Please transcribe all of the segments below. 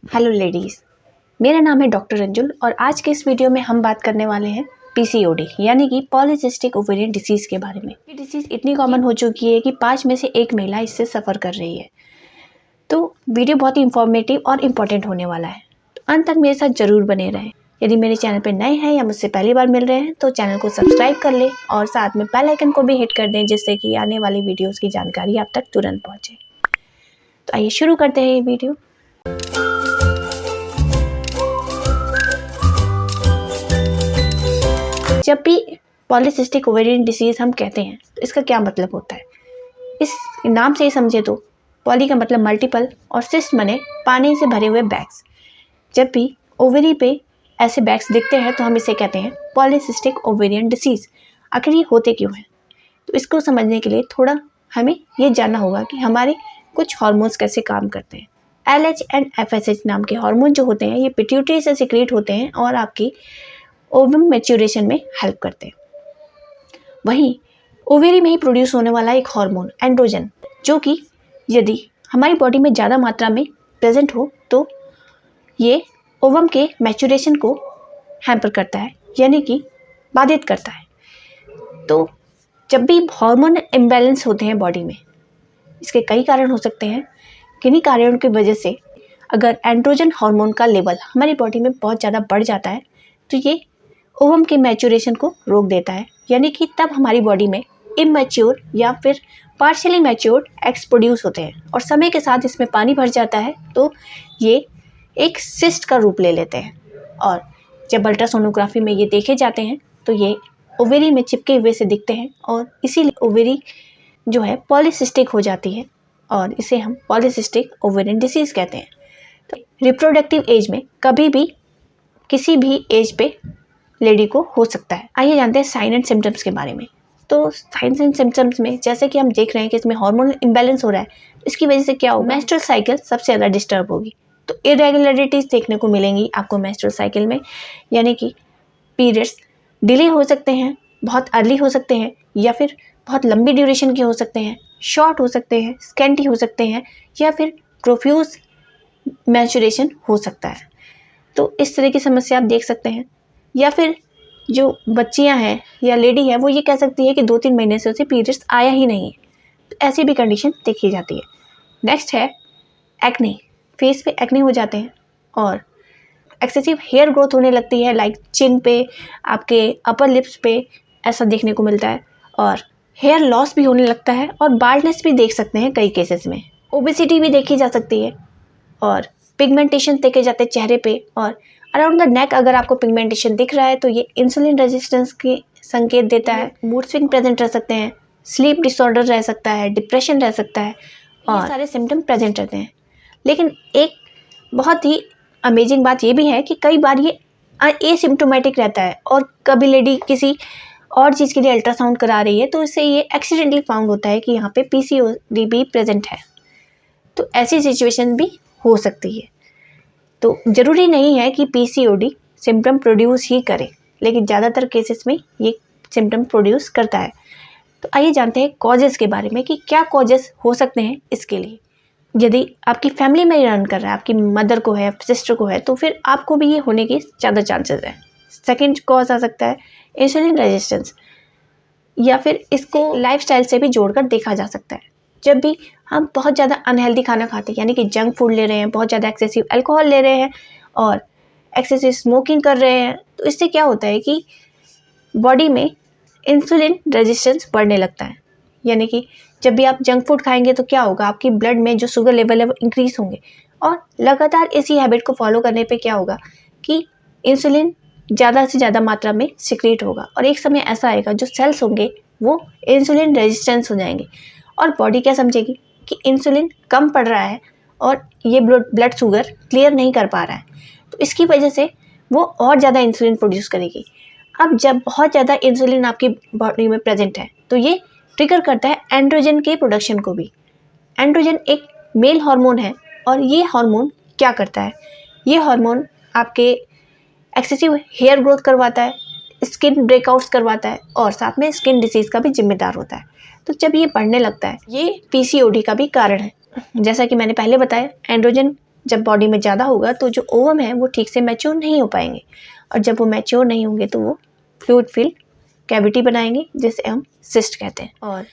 Hello ladies, मेरा नाम है डॉक्टर अंजुल और आज के इस वीडियो में हम बात करने वाले हैं पीसीओडी यानी कि पॉलीसिस्टिक ओवेरियन डिसीज़ के बारे में। ये डिसीज़ इतनी कॉमन हो चुकी है कि 5 में से 1 महिला इससे सफ़र कर रही है। तो वीडियो बहुत ही इंफॉर्मेटिव और इम्पॉर्टेंट होने वाला है, तो अंत तक मेरे साथ ज़रूर बने रहें। यदि मेरे चैनल पर नए हैं या मुझसे पहली बार मिल रहे हैं तो चैनल को सब्सक्राइब कर लें और साथ में बेल आइकन को भी हिट कर दें, जिससे कि आने वाली वीडियोज़ की जानकारी आप तक तुरंत पहुँचे। तो आइए शुरू करते हैं ये वीडियो। जब भी पॉलीसिस्टिक ओवेरियन डिसीज़ हम कहते हैं तो इसका क्या मतलब होता है, इस नाम से ही समझे तो पॉली का मतलब मल्टीपल और सिस्ट माने पानी से भरे हुए बैग्स। जब भी ओवरी पे ऐसे बैग्स दिखते हैं तो हम इसे कहते हैं पॉलीसिस्टिक ओवेरियन डिसीज़। आखिर ये होते क्यों हैं, तो इसको समझने के लिए थोड़ा हमें ये जानना होगा कि हमारे कुछ हार्मोन्स कैसे काम करते हैं। LH एंड FSH नाम के हार्मोन जो होते हैं ये पिट्यूटरी से सिक्रीट होते हैं और आपकी ओवम मैच्योरेशन में हेल्प करते हैं। वहीं ओवेरी में ही प्रोड्यूस होने वाला एक हार्मोन एंड्रोजन, जो कि यदि हमारी बॉडी में ज़्यादा मात्रा में प्रेजेंट हो तो ये ओवम के मैच्योरेशन को हैम्पर करता है, यानी कि बाधित करता है। तो जब भी हार्मोन इम्बैलेंस होते हैं बॉडी में, इसके कई कारण हो सकते हैं। किन्हीं कारणों की वजह से अगर एंड्रोजन हार्मोन का लेवल हमारी बॉडी में बहुत ज़्यादा बढ़ जाता है तो ये ओवम के मैच्योरेशन को रोक देता है, यानी कि तब हमारी बॉडी में इमैच्योर या फिर पार्शियली मैच्योर्ड एग्स प्रोड्यूस होते हैं और समय के साथ इसमें पानी भर जाता है तो ये एक सिस्ट का रूप ले लेते हैं। और जब अल्ट्रासोनोग्राफी में ये देखे जाते हैं तो ये ओवेरी में चिपके हुए से दिखते हैं और इसीलिए ओवेरी जो है पॉलीसिस्टिक हो जाती है और इसे हम पॉलीसिस्टिक ओवेरियन डिसीज़ कहते हैं। तो रिप्रोडक्टिव एज में कभी भी किसी भी एज पे लेडी को हो सकता है। आइए जानते हैं साइन एंड सिम्टम्स के बारे में। तो साइंस एंड सिम्टम्स में जैसे कि हम देख रहे हैं कि इसमें हार्मोनल इम्बैलेंस हो रहा है, इसकी वजह से क्या होगा, मेंस्ट्रुअल साइकिल सबसे ज़्यादा डिस्टर्ब होगी। तो इरेगुलरिटीज़ देखने को मिलेंगी आपको मेंस्ट्रुअल साइकिल में, यानी कि पीरियड्स डिले हो सकते हैं, बहुत अर्ली हो सकते हैं या फिर बहुत लंबी ड्यूरेशन के हो सकते हैं, शॉर्ट हो सकते हैं, स्कैंटी हो सकते हैं या फिर प्रोफ्यूज मेंस्ट्रुएशन हो सकता है। तो इस तरह की समस्या आप देख सकते हैं। या फिर जो बच्चियां हैं या लेडी है वो ये कह सकती है कि 2-3 महीने से उसे पीरियड्स आया ही नहीं है, तो ऐसी भी कंडीशन देखी जाती है। नेक्स्ट है एक्ने। फेस पे एक्ने हो जाते हैं और एक्सेसिव हेयर ग्रोथ होने लगती है, लाइक चिन पे, आपके अपर लिप्स पे ऐसा देखने को मिलता है और हेयर लॉस भी होने लगता है और बाल्डनेस भी देख सकते हैं कई केसेस में। ओबेसिटी भी देखी जा सकती है और पिगमेंटेशन देखे जाते हैं चेहरे पे और अराउंड द नेक अगर आपको पिगमेंटेशन दिख रहा है तो ये इंसुलिन रेजिस्टेंस के संकेत देता है। मूड स्विंग प्रेजेंट रह सकते हैं, स्लीप डिसऑर्डर रह सकता है, डिप्रेशन रह सकता है और ये सारे सिम्टम प्रेजेंट रहते हैं। लेकिन एक बहुत ही अमेजिंग बात ये भी है कि कई बार ये एसिम्प्टोमेटिक रहता है और कभी लेडी किसी और चीज़ के लिए अल्ट्रासाउंड करा रही है तो इससे ये एक्सीडेंटली फाउंड होता है कि यहाँ पे पीसीओडी भी प्रेजेंट है। तो ऐसी सिचुएशन भी हो सकती है। तो ज़रूरी नहीं है कि पीसीओडी सिम्टम प्रोड्यूस ही करे, लेकिन ज़्यादातर केसेस में ये सिम्टम प्रोड्यूस करता है। तो आइए जानते हैं कॉजेज़ के बारे में कि क्या कॉजेज़ हो सकते हैं इसके लिए। यदि आपकी फैमिली में रन कर रहा है, आपकी मदर को है, सिस्टर को है, तो फिर आपको भी ये होने के ज़्यादा चांसेस हैं। सेकेंड कॉज आ सकता है इंसुलिन रेजिस्टेंस, या फिर इसको लाइफस्टाइल से भी जोड़कर देखा जा सकता है। जब भी हम बहुत ज़्यादा अनहेल्दी खाना खाते हैं, यानी कि जंक फूड ले रहे हैं, बहुत ज़्यादा एक्सेसिव अल्कोहल ले रहे हैं और एक्सेसिव स्मोकिंग कर रहे हैं, तो इससे क्या होता है कि बॉडी में इंसुलिन रेजिस्टेंस बढ़ने लगता है। यानी कि जब भी आप जंक फूड खाएंगे तो क्या होगा, आपकी ब्लड में जो शुगर लेवल है वो इंक्रीज होंगे और लगातार इसी हैबिट को फॉलो करने पे क्या होगा कि इंसुलिन ज़्यादा से ज़्यादा मात्रा में सिक्रीट होगा और एक समय ऐसा आएगा जो सेल्स होंगे वो इंसुलिन रेजिस्टेंस हो जाएंगे और बॉडी क्या समझेगी कि इंसुलिन कम पड़ रहा है और ये ब्लड शुगर क्लियर नहीं कर पा रहा है, तो इसकी वजह से वो और ज़्यादा इंसुलिन प्रोड्यूस करेगी। अब जब बहुत ज़्यादा इंसुलिन आपकी बॉडी में प्रेजेंट है तो ये ट्रिगर करता है एंड्रोजन के प्रोडक्शन को भी। एंड्रोजन एक मेल हार्मोन है और ये हार्मोन क्या करता है, ये हार्मोन आपके एक्सेसिव हेयर ग्रोथ करवाता है, स्किन ब्रेकआउट्स करवाता है और साथ में स्किन डिसीज़ का भी जिम्मेदार होता है। तो जब ये बढ़ने लगता है, ये पीसीओडी का भी कारण है। जैसा कि मैंने पहले बताया, एंड्रोजन जब बॉडी में ज़्यादा होगा तो जो ओवम है वो ठीक से मैच्योर नहीं हो पाएंगे, और जब वो मैच्योर नहीं होंगे तो वो फ्लूइड फिल्ड कैविटी बनाएंगे, जिसे हम सिस्ट कहते हैं। और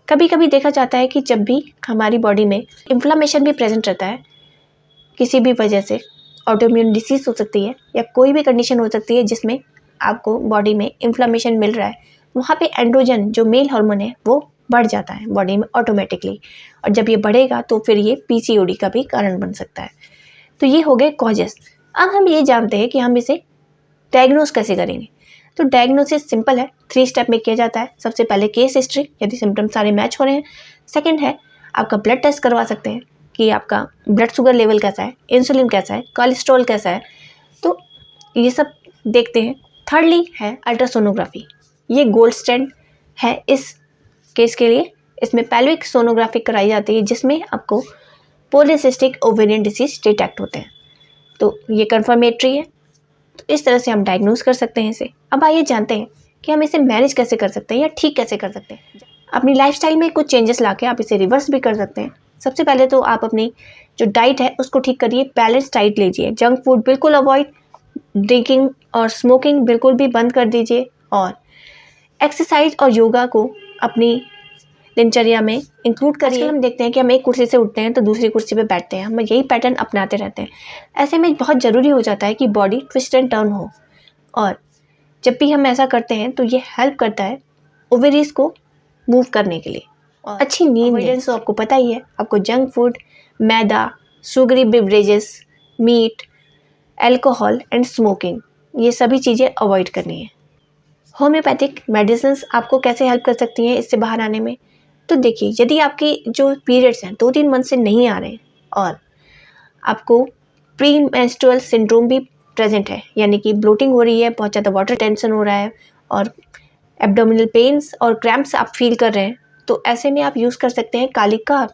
कभी कभी देखा जाता है कि जब भी हमारी बॉडी में इन्फ्लामेशन भी प्रेजेंट रहता है किसी भी वजह से, ऑटोइम्यून डिसीज हो सकती है या कोई भी कंडीशन हो सकती है जिसमें आपको बॉडी में इन्फ्लामेशन मिल रहा है, वहाँ पे एंड्रोजन जो मेल हार्मोन है वो बढ़ जाता है बॉडी में ऑटोमेटिकली, और जब ये बढ़ेगा तो फिर ये पीसीओडी का भी कारण बन सकता है। तो ये हो गए कॉजेस। अब हम ये जानते हैं कि हम इसे डायग्नोस कैसे करेंगे। तो डायग्नोसिस सिंपल है, 3 स्टेप में किया जाता है। सबसे पहले केस हिस्ट्री, यदि सिम्टम्स सारे मैच हो रहे हैं। सेकंड है आपका ब्लड टेस्ट करवा सकते हैं कि आपका ब्लड शुगर लेवल कैसा है, इंसुलिन कैसा है, कोलेस्ट्रॉल कैसा है, तो ये सब देखते हैं। थर्डली है अल्ट्रासोनोग्राफी, ये गोल्ड स्टैंडर्ड है इस केस के लिए। इसमें पेल्विक सोनोग्राफी कराई जाती है जिसमें आपको पॉलीसिस्टिक ओवेरियन डिसीज डिटेक्ट होते हैं, तो ये कन्फर्मेटरी है। तो इस तरह से हम डायग्नोज कर सकते हैं इसे। अब आइए जानते हैं कि हम इसे मैनेज कैसे कर सकते हैं या ठीक कैसे कर सकते हैं। अपनी लाइफस्टाइल में कुछ चेंजेस लाके आप इसे रिवर्स भी कर सकते हैं। सबसे पहले तो आप अपनी जो डाइट है उसको ठीक करिए, बैलेंस डाइट लीजिए, जंक फूड बिल्कुल अवॉइड, ड्रिंकिंग और स्मोकिंग बिल्कुल भी बंद कर दीजिए, और एक्सरसाइज और योगा को अपनी दिनचर्या में इंक्लूड करिए। आजकल हम देखते हैं कि हम एक कुर्सी से उठते हैं तो दूसरी कुर्सी पे बैठते हैं, हम यही पैटर्न अपनाते रहते हैं। ऐसे में बहुत ज़रूरी हो जाता है कि बॉडी ट्विस्ट एंड टर्न हो, और जब भी हम ऐसा करते हैं तो ये हेल्प करता है ओवरीज को मूव करने के लिए। और अच्छी नींद लें, तो आपको पता ही है, आपको junk food, maida, sugary beverages, meat, alcohol and smoking, ये सभी चीज़ें अवॉइड करनी है। होम्योपैथिक मेडिसिन आपको कैसे हेल्प कर सकती हैं इससे बाहर आने में। तो देखिए, यदि आपके जो पीरियड्स हैं 2-3 मंथ से नहीं आ रहे हैं और आपको प्री मेंस्ट्रुअल सिंड्रोम भी प्रेजेंट है, यानी कि ब्लोटिंग हो रही है, बहुत ज़्यादा वाटर टेंशन हो रहा है और एब्डोमिनल पेन्स और क्रैम्प्स आप फील कर रहे हैं, तो ऐसे में आप यूज़ कर सकते हैं काली कार्प।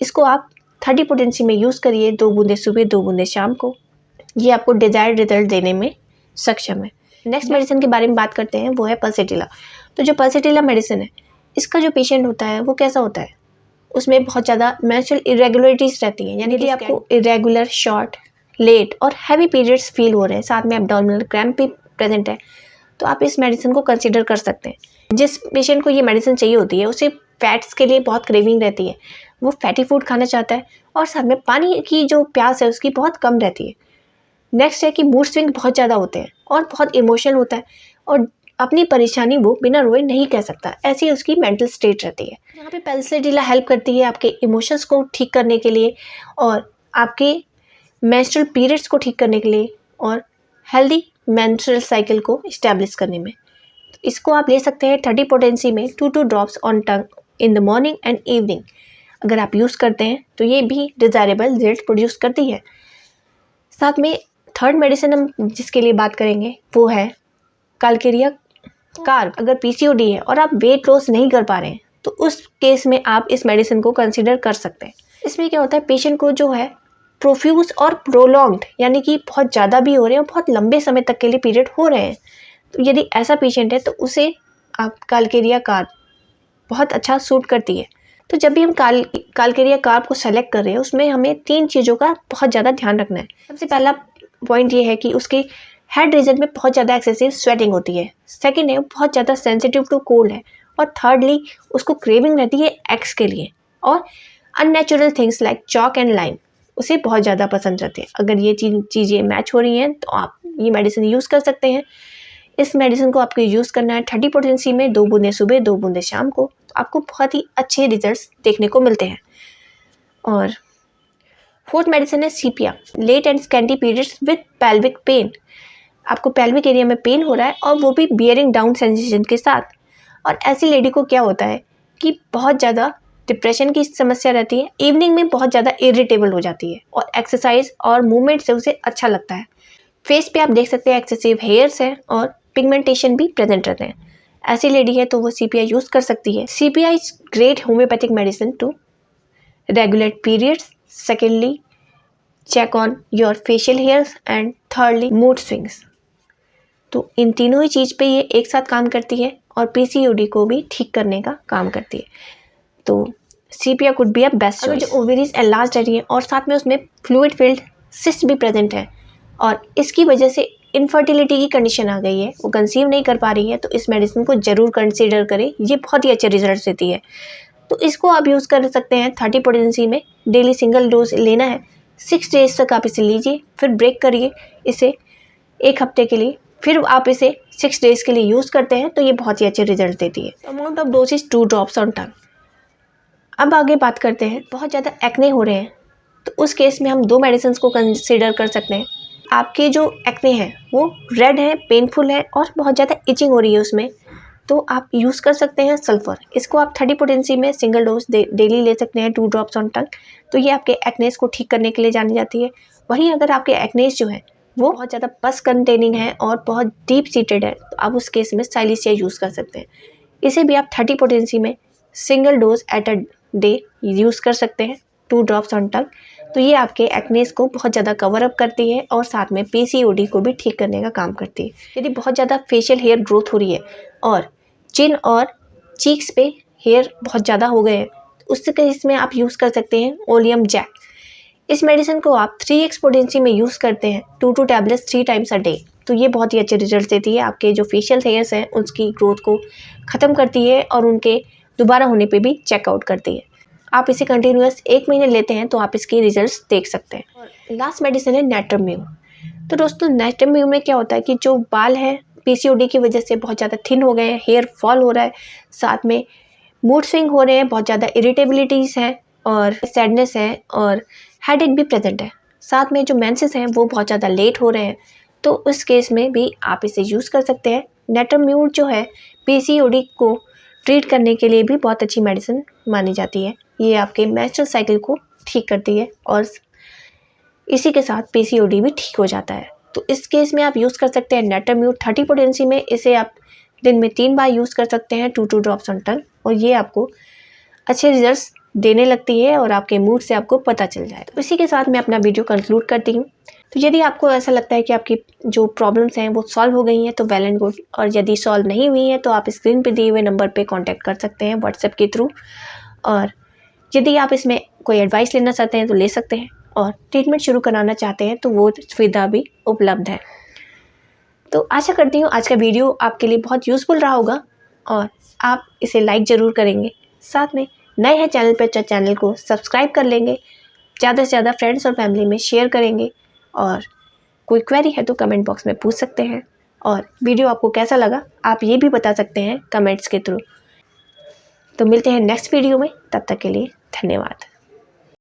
इसको आप 30 पोटेंसी में यूज़ करिए, 2 बूंदे सुबह 2 बूंदे शाम को। ये आपको डिजायर्ड रिजल्ट देने में सक्षम है। नेक्स्ट मेडिसिन के बारे में बात करते हैं, वो है पल्सेटिला। तो जो पल्सेटिला मेडिसिन है, इसका जो पेशेंट होता है वो कैसा होता है, उसमें बहुत ज़्यादा मेंस्ट्रुअल इरेगुलरिटीज़ रहती हैं, यानी कि आपको इरेगुलर, शॉर्ट, लेट और हैवी पीरियड्स फील हो रहे हैं, साथ में एब्डोमिनल क्रैम्प भी प्रेजेंट है, तो आप इस मेडिसिन को कंसिडर कर सकते हैं। जिस पेशेंट को ये मेडिसिन चाहिए होती है उसे फैट्स के लिए बहुत क्रेविंग रहती है, वो फैटी फूड खाना चाहता है, और साथ में पानी की जो प्यास है उसकी बहुत कम रहती है। नेक्स्ट है कि मूड स्विंग बहुत ज़्यादा होते हैं और बहुत इमोशनल होता है, और अपनी परेशानी वो बिना रोए नहीं कह सकता, ऐसी उसकी मेंटल स्टेट रहती है। यहाँ पे पल्सेटिला हेल्प करती है आपके इमोशंस को ठीक करने के लिए, और आपके मेंस्ट्रुअल पीरियड्स को ठीक करने के लिए, और हेल्दी मेंस्ट्रुअल साइकिल को इस्टेब्लिश करने में। तो इसको आप ले सकते हैं 30 पोटेंसी में 2 drops on tongue in the morning and evening. अगर आप यूज़ करते हैं तो ये भी डिज़ायरेबल रिजल्ट प्रोड्यूस करती है। साथ में थर्ड मेडिसिन हम जिसके लिए बात करेंगे वो है कालकेरिया कार्ब। अगर पीसीओडी है और आप वेट लॉस नहीं कर पा रहे हैं तो उस केस में आप इस मेडिसिन को कंसीडर कर सकते हैं। इसमें क्या होता है, पेशेंट को जो है प्रोफ्यूज और प्रोलॉन्ग्ड, यानी कि बहुत ज़्यादा भी हो रहे हैं और बहुत लंबे समय तक के लिए पीरियड हो रहे हैं, तो यदि ऐसा पेशेंट है तो उसे आप कालकेरिया कार्ब बहुत अच्छा सूट करती है। तो जब भी हम कालकेरिया कार्ब को सेलेक्ट कर रहे हैं उसमें हमें 3 चीज़ों का बहुत ज़्यादा ध्यान रखना है। सबसे पहला पॉइंट ये है कि उसके हेड रीजन में बहुत ज़्यादा एक्सेसिव स्वेटिंग होती है। सेकंड है, बहुत ज़्यादा सेंसिटिव टू कोल्ड है, और थर्डली उसको क्रेविंग रहती है एक्स के लिए, और unnatural things like chalk and lime उसे बहुत ज़्यादा पसंद रहते हैं। अगर ये चीज़ें मैच हो रही हैं तो आप ये मेडिसिन यूज़ कर सकते हैं। इस मेडिसिन को आपको यूज़ करना है 30 पोटेंसी में 2 बूंदे सुबह 2 बूंदे शाम को, तो आपको बहुत ही अच्छे रिजल्ट्स देखने को मिलते हैं। और फोर्थ मेडिसिन है sepia, late and scanty periods with pelvic pain. आपको पेल्विक एरिया में पेन हो रहा है और वो भी बियरिंग डाउन सेंसेशन के साथ, और ऐसी लेडी को क्या होता है कि बहुत ज़्यादा डिप्रेशन की समस्या रहती है, इवनिंग में बहुत ज़्यादा इरिटेबल हो जाती है, और एक्सरसाइज और मूवमेंट से उसे अच्छा लगता है। फेस पे आप देख सकते हैं एक्सेसिव हेयर्स हैं और पिगमेंटेशन भी प्रेजेंट रहते हैं। ऐसी लेडी है तो वो सीपीआई यूज़ कर सकती है। CPI is great homeopathic medicine to regulate periods, secondly check on your facial hairs, and thirdly mood swings. तो इन तीनों ही चीज़ पे ये एक साथ काम करती है और पीसीओडी को भी ठीक करने का काम करती है। तो sepia could be a best choice. अगर जो ओवरीज एनलार्ज रह रही है और साथ में उसमें फ्लूइड फिल्ड सिस्ट भी प्रेजेंट है और इसकी वजह से इनफर्टिलिटी की कंडीशन आ गई है, वो कंसीव नहीं कर पा रही है, तो इस मेडिसिन को ज़रूर कंसीडर करें। ये बहुत ही अच्छे रिजल्ट देती है। तो इसको आप यूज़ कर सकते हैं 30 पोटेंसी में। डेली सिंगल डोज लेना है, 6 डेज तक आप इसे लीजिए, फिर ब्रेक करिए इसे 1 हफ्ते के लिए, फिर आप इसे 6 डेज़ के लिए यूज़ करते हैं तो ये बहुत ही अच्छे रिजल्ट देती है। Amount of doses 2 drops on tongue. अब आगे बात करते हैं, बहुत ज़्यादा एक्ने हो रहे हैं तो उस केस में हम 2 मेडिसिन को कंसिडर कर सकते हैं। आपके जो एक्ने हैं वो रेड है, पेनफुल है और बहुत ज़्यादा इचिंग हो रही है उसमें, तो आप यूज़ कर सकते हैं सल्फ़र। इसको आप 30 पोटेंसी में सिंगल डोज डेली ले सकते हैं, 2 ड्रॉप्स ऑन टंग। तो ये आपके एक्नेस को ठीक करने के लिए जानी जाती है। वहीं अगर आपके एक्नेस जो है वो बहुत ज़्यादा पस कंटेनिंग है और बहुत डीप सीटेड है तो आप उस केस में साइलिसिया यूज़ कर सकते हैं। इसे भी आप 30 पोटेंसी में single dose at a day use कर सकते हैं, 2 ड्रॉप्स ऑन टंग। तो ये आपके एक्नेस को बहुत ज़्यादा कवर अप करती है और साथ में पीसीओडी को भी ठीक करने का काम करती है। यदि बहुत ज़्यादा फेशियल हेयर ग्रोथ हो रही है और चिन और चीक्स पे हेयर बहुत ज़्यादा हो गए हैं तो उस केस में आप यूज़ कर सकते हैं ओलियम जैक। इस मेडिसिन को आप 3x पोटेंसी में यूज़ करते हैं, 2 टैबलेट्स 3 टाइम्स अ डे। तो ये बहुत ही अच्छे रिजल्ट देती है। आपके जो फेशियल हेयर्स हैं उसकी ग्रोथ को ख़त्म करती है और उनके दोबारा होने पे भी चेकआउट करती है। आप इसे कंटिन्यूअस 1 महीने लेते हैं तो आप इसके रिजल्ट्स देख सकते हैं। और लास्ट मेडिसिन है नेटरम्यू। तो दोस्तों नेटरम्यू में क्या होता है कि जो बाल हैं पीसीओडी की वजह से बहुत ज़्यादा थिन हो गए हैं, हेयर फॉल हो रहा है, साथ में मूड स्विंग हो रहे हैं, बहुत ज़्यादा इरिटेबिलिटीज़ है और सैडनेस है और हेडेक भी प्रेजेंट है, साथ में जो मेंसेस हैं वो बहुत ज़्यादा लेट हो रहे हैं, तो उस केस में भी आप इसे यूज़ कर सकते हैं। नेटरम्यूर जो है पीसीओडी को ट्रीट करने के लिए भी बहुत अच्छी मेडिसिन मानी जाती है। ये आपके मेंस्ट्रुअल साइकिल को ठीक करती है और इसी के साथ पीसीओडी भी ठीक हो जाता है। तो इस केस में आप यूज़ कर सकते हैं नेटरम्यूर 30 पोटेंसी में। इसे आप दिन में 3 बार यूज़ कर सकते हैं, 2 ड्रॉप्स ऑन टंग, और ये आपको अच्छे रिजल्ट्स देने लगती है और आपके मूड से आपको पता चल जाए। तो इसी के साथ मैं अपना वीडियो कंक्लूड करती हूँ। तो यदि आपको ऐसा लगता है कि आपकी जो प्रॉब्लम्स हैं वो सॉल्व हो गई हैं तो वेल एंड गुड, और यदि सॉल्व नहीं हुई हैं तो आप स्क्रीन पे दिए हुए नंबर पे कांटेक्ट कर सकते हैं व्हाट्सएप के थ्रू। और यदि आप इसमें कोई एडवाइस लेना चाहते हैं तो ले सकते हैं, और ट्रीटमेंट शुरू कराना चाहते हैं तो वो सुविधा भी उपलब्ध है। तो आशा करती हूँ आज का वीडियो आपके लिए बहुत यूज़फुल रहा होगा और आप इसे लाइक ज़रूर करेंगे। साथ में नए हैं चैनल पर तो चैनल को सब्सक्राइब कर लेंगे, ज़्यादा से ज़्यादा फ्रेंड्स और फैमिली में शेयर करेंगे, और कोई क्वेरी है तो कमेंट बॉक्स में पूछ सकते हैं। और वीडियो आपको कैसा लगा आप ये भी बता सकते हैं कमेंट्स के थ्रू। तो मिलते हैं नेक्स्ट वीडियो में, तब तक के लिए धन्यवाद।